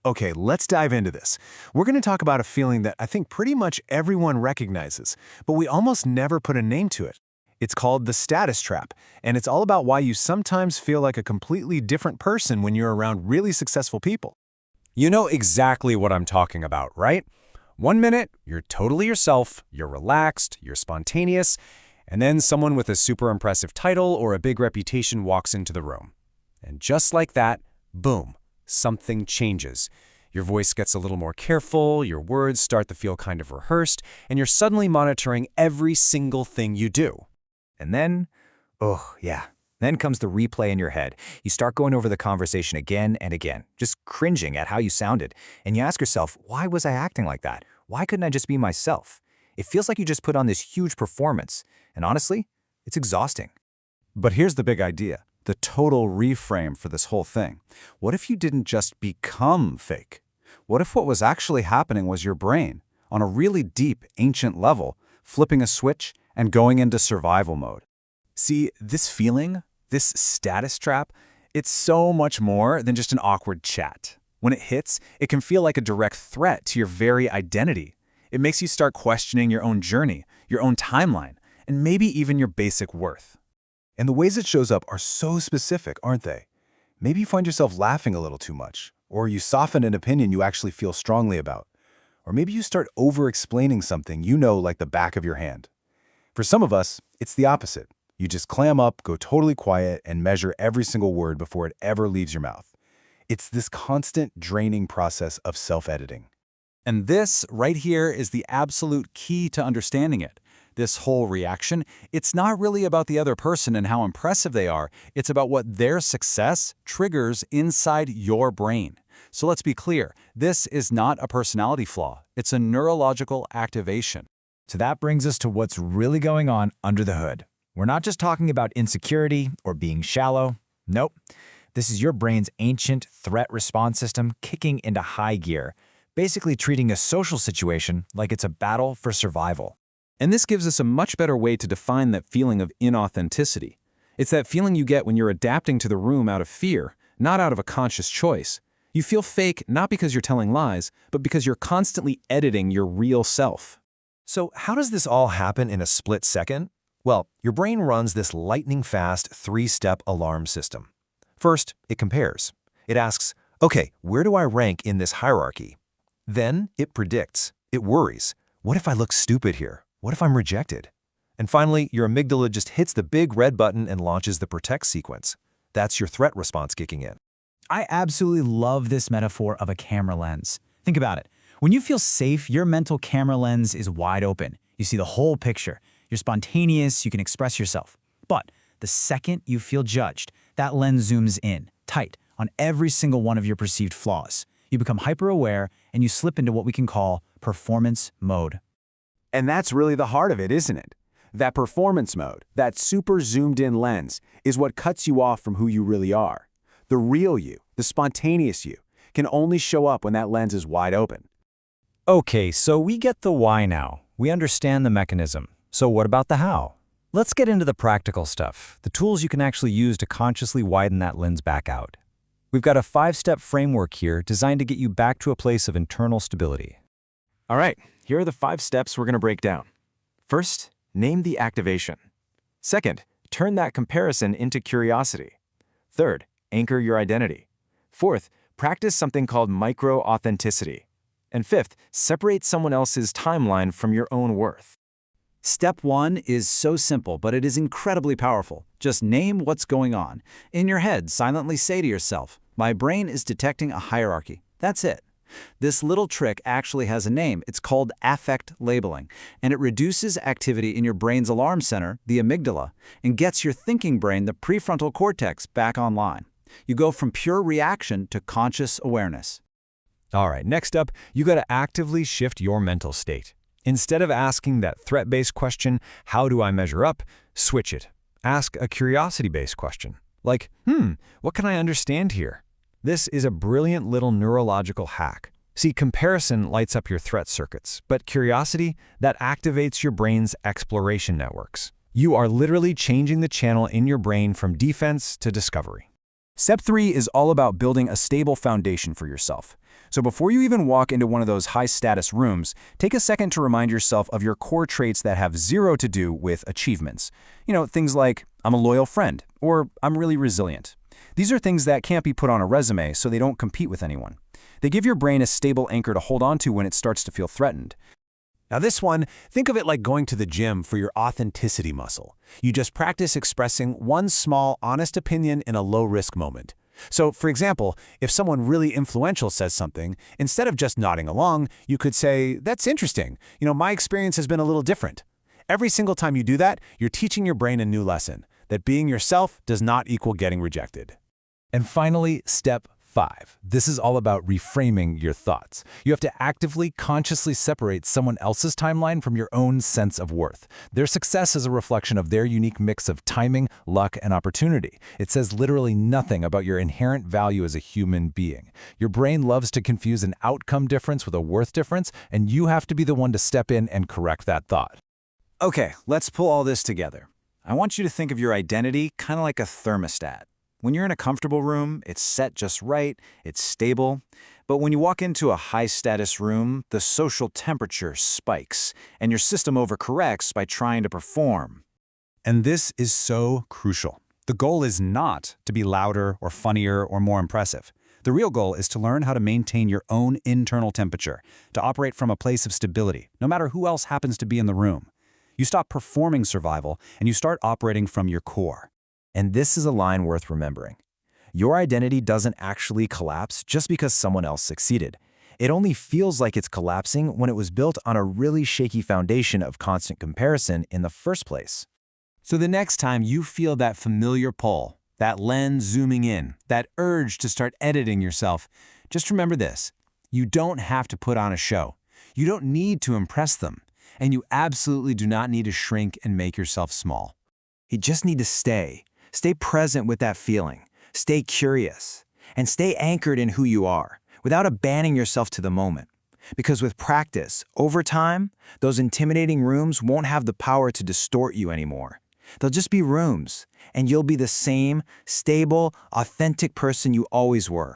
Okay, let's dive into this. We're going to talk about a feeling that I think pretty much everyone recognizes, but we almost never put a name to it. It's called the status trap, and it's all about why you sometimes feel like a completely different person when you're around really successful people. You know exactly what I'm talking about, right? One minute, you're totally yourself, you're relaxed, you're spontaneous, and then someone with a super impressive title or a big reputation walks into the room. And just like that, boom, something changes. Your voice gets a little more careful, your words start to feel kind of rehearsed, and you're suddenly monitoring every single thing you do. And then, oh yeah, then comes the replay in your head. You start going over the conversation again and again, just cringing at how you sounded. And you ask yourself, why was I acting like that? Why couldn't I just be myself? It feels like you just put on this huge performance. And honestly, it's exhausting. But here's the big idea, the total reframe for this whole thing. What if you didn't just become fake? What if what was actually happening was your brain, on a really deep, ancient level, flipping a switch and going into survival mode? See, this feeling, this status trap, it's so much more than just an awkward chat. When it hits, it can feel like a direct threat to your very identity. It makes you start questioning your own journey, your own timeline, and maybe even your basic worth. And the ways it shows up are so specific, aren't they? Maybe you find yourself laughing a little too much, or you soften an opinion you actually feel strongly about. Or maybe you start over-explaining something you know like the back of your hand. For some of us, it's the opposite. You just clam up, go totally quiet, and measure every single word before it ever leaves your mouth. It's this constant draining process of self-editing. And this right here is the absolute key to understanding it. This whole reaction, it's not really about the other person and how impressive they are. It's about what their success triggers inside your brain. So let's be clear, this is not a personality flaw. It's a neurological activation. So that brings us to what's really going on under the hood. We're not just talking about insecurity or being shallow. Nope. This is your brain's ancient threat response system kicking into high gear, basically treating a social situation like it's a battle for survival. And this gives us a much better way to define that feeling of inauthenticity. It's that feeling you get when you're adapting to the room out of fear, not out of a conscious choice. You feel fake not because you're telling lies, but because you're constantly editing your real self. So how does this all happen in a split second? Well, your brain runs this lightning-fast three-step alarm system. First, it compares. It asks, okay, where do I rank in this hierarchy? Then it predicts. It worries. What if I look stupid here? What if I'm rejected? And finally, your amygdala just hits the big red button and launches the protect sequence. That's your threat response kicking in. I absolutely love this metaphor of a camera lens. Think about it. When you feel safe, your mental camera lens is wide open. You see the whole picture. You're spontaneous, you can express yourself. But the second you feel judged, that lens zooms in, tight, on every single one of your perceived flaws. You become hyper-aware and you slip into what we can call performance mode. And that's really the heart of it, isn't it? That performance mode, that super zoomed-in lens, is what cuts you off from who you really are. The real you, the spontaneous you, can only show up when that lens is wide open. Okay, so we get the why now. We understand the mechanism. So what about the how? Let's get into the practical stuff, the tools you can actually use to consciously widen that lens back out. We've got a 5-step framework here designed to get you back to a place of internal stability. All right, here are the 5 steps we're going to break down. First, name the activation. Second, turn that comparison into curiosity. Third, anchor your identity. Fourth, practice something called micro-authenticity. And fifth, separate someone else's timeline from your own worth. Step 1 is so simple, but it is incredibly powerful. Just name what's going on. In your head, silently say to yourself, my brain is detecting a hierarchy. That's it. This little trick actually has a name. It's called affect labeling, and it reduces activity in your brain's alarm center, the amygdala, and gets your thinking brain, the prefrontal cortex, back online. You go from pure reaction to conscious awareness. All right, next up, you got to actively shift your mental state. Instead of asking that threat-based question, how do I measure up, switch it. Ask a curiosity-based question, like, what can I understand here? This is a brilliant little neurological hack. See, comparison lights up your threat circuits, but curiosity, that activates your brain's exploration networks. You are literally changing the channel in your brain from defense to discovery. Step 3 is all about building a stable foundation for yourself. So before you even walk into one of those high-status rooms, take a second to remind yourself of your core traits that have zero to do with achievements. Things like, I'm a loyal friend, or I'm really resilient. These are things that can't be put on a resume, so they don't compete with anyone. They give your brain a stable anchor to hold on to when it starts to feel threatened. Now this one, think of it like going to the gym for your authenticity muscle. You just practice expressing one small, honest opinion in a low-risk moment. So, for example, if someone really influential says something, instead of just nodding along, you could say, "That's interesting. My experience has been a little different." Every single time you do that, you're teaching your brain a new lesson, that being yourself does not equal getting rejected. And finally, step 5. This is all about reframing your thoughts. You have to actively, consciously separate someone else's timeline from your own sense of worth. Their success is a reflection of their unique mix of timing, luck, and opportunity. It says literally nothing about your inherent value as a human being. Your brain loves to confuse an outcome difference with a worth difference, and you have to be the one to step in and correct that thought. Okay, let's pull all this together. I want you to think of your identity kind of like a thermostat. When you're in a comfortable room, it's set just right, it's stable. But when you walk into a high-status room, the social temperature spikes, and your system overcorrects by trying to perform. And this is so crucial. The goal is not to be louder or funnier or more impressive. The real goal is to learn how to maintain your own internal temperature, to operate from a place of stability, no matter who else happens to be in the room. You stop performing survival, and you start operating from your core. And this is a line worth remembering. Your identity doesn't actually collapse just because someone else succeeded. It only feels like it's collapsing when it was built on a really shaky foundation of constant comparison in the first place. So the next time you feel that familiar pull, that lens zooming in, that urge to start editing yourself, just remember this. You don't have to put on a show. You don't need to impress them. And you absolutely do not need to shrink and make yourself small. You just need to stay present with that feeling, stay curious, and stay anchored in who you are without abandoning yourself to the moment. Because with practice, over time, those intimidating rooms won't have the power to distort you anymore. They'll just be rooms, and you'll be the same, stable, authentic person you always were.